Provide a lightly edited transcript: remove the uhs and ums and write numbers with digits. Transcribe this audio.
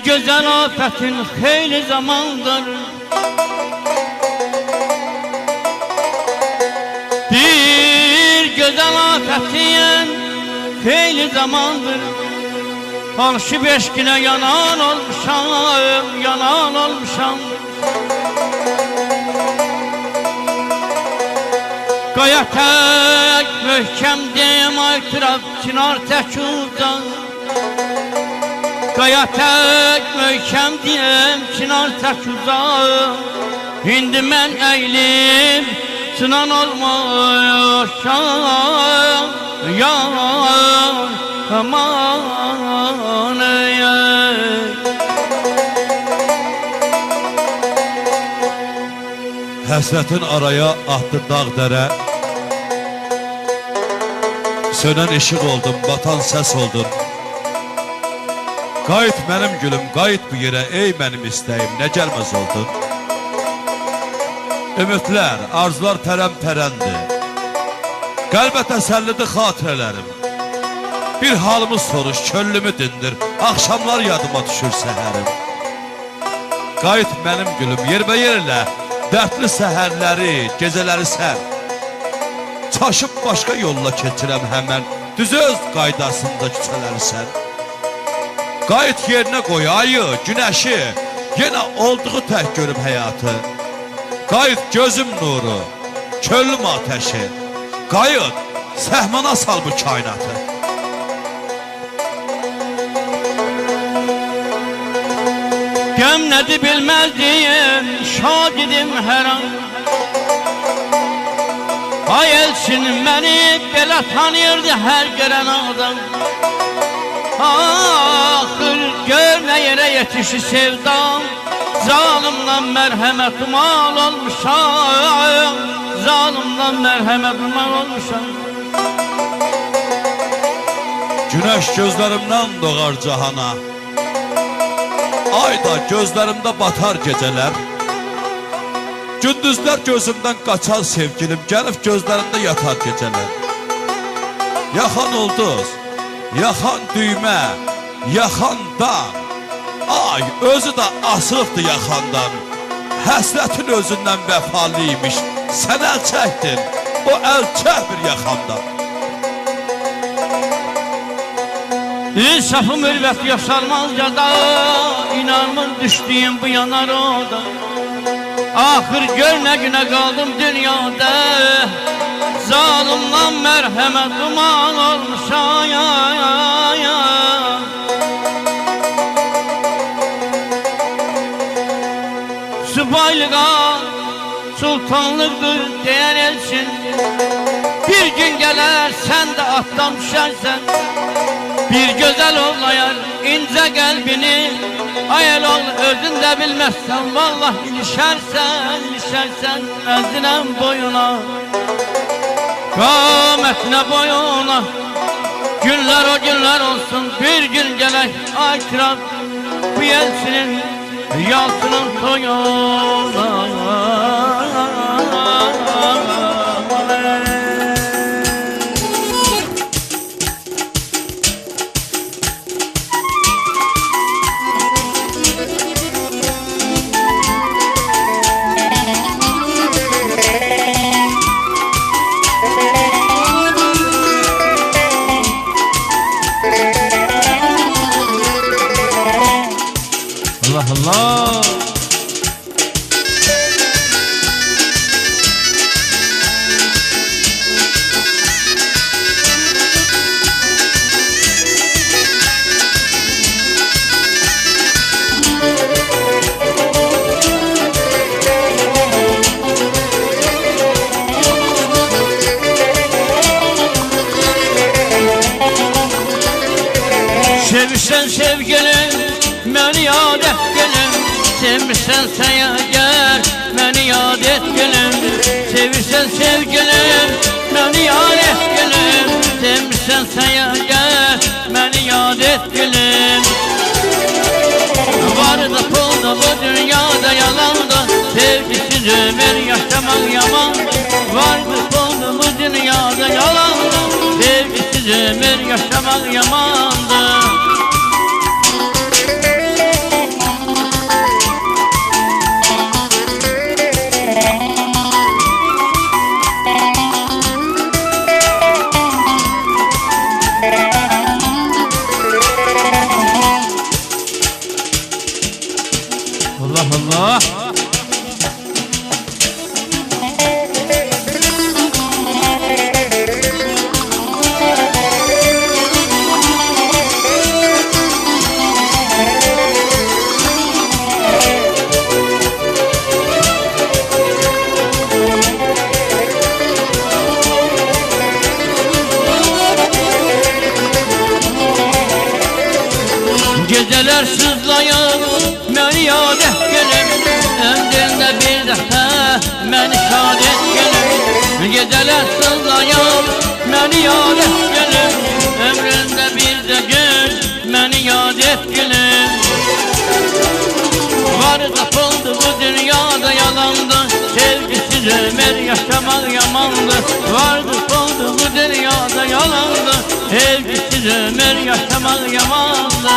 güzel afetin xeyli zamandır. Bir güzel afetin xeyli zamandır. Alışıp eşkine yanan olmuşam, yanan olmuşam. Qaya tək möhkəmdim aytırab çınar tək uzan. Qaya tək möhkəmdim çınar tək uzan. İndi mən əylib sınan olmuşam. Yar aman Həsrətin araya atdı dağ dərə. Sönən işıq oldun, batan səs oldun. Qayıt mənim gülüm, qayıt bu yerə, ey mənim istəyim, nə gəlməz oldun. Ümidlər, arzular pərəm-pərəndir. Qəlbə təsəllidir xatirələrim. Bir halımı soruş, köllümü dindir, axşamlar yadıma düşür səhərim. Qayıt mənim gülüm, yerbə yerlə, dərdli səhərləri, gecələri sən. Çaşıb başqa yolla keçirəm həmən, düz öz qaydasında küçələri sən. Qayıt yerinə qoy ayı, günəşi, yenə olduğu tək görüm həyatı. Qayıt gözüm nuru, köllüm ateşi, qayıt səhmana sal bu kainatı. Gəm nədir bilməzdiyim, şagidim hər an. Ay elçin məni belə tanıyırdı hər görən adam. Axır gör nə yerə yetişi sevdam. Zalimdan mərhəmət mal olmuşam. Zalimdan mərhəmət mal olmuşam. Günəş gözlərimdən doğar cahana. Ay da gözlərimdə batar gecələr. Gündüzlər gözümdən qaçar sevgilim, gəlib gözlərimdə yatar gecələr. Yaxan ulduz, yaxan düymə, yaxan dan. Ay özü də asılıbdı yaxandan. Həsrətin özündən vəfalıymış. Sən əl çəkdin, o əl çək bir yaxamdan. İnsafı mürvət yaşarmaz yada, İnanmır düşdüyüm bu yanar oda. Axır gör nə günə qaldım dünyada. Zalimdan mərhəmət duman olmuşam. Subaylığa sultanlıqdır deyən elçin. Bir gün gələr sən də atdan düşərsən. Bir gözəl oğlayar incə qəlbini. Ay el oğlu özün də bilməzsən. Vallahi ilişərsən, ilişərsən əzinəm boyuna. Qamətinə boyuna. Günlər o günlər olsun. Bir gün gələk ay kiram. Bu elçinin yalçının toyuna. Allah Allah. Sevişsən sevgilim, məni yad et gülüm. Sevmişsənsə gəl, məni yad et gülüm. Sevişsən sevgilim, məni yad et gülüm. Sevmişsənsə gəl, məni yad et gülüm. Vardı pulda bu dünyada yalandı, sevgisiz ömür yaşamak yaman. Vardı pulda bu dünyada yalandı, sevgisiz ömür yaşamak yamandı. Allah Allah. Geceler sızlayan məni yad et gelin, ömrümdə bir dəfə məni şad et gelin. Geceler sızlayan məni yad et gelin, ömrümdə bir də gün məni yad et gelin. Var tapıldı bu dünyada yalandı, sevgisiz ömür yaşamak yamandı. Var tapıldı bu dünyada yalandı, sevgisiz ömür yaşamak yamandı.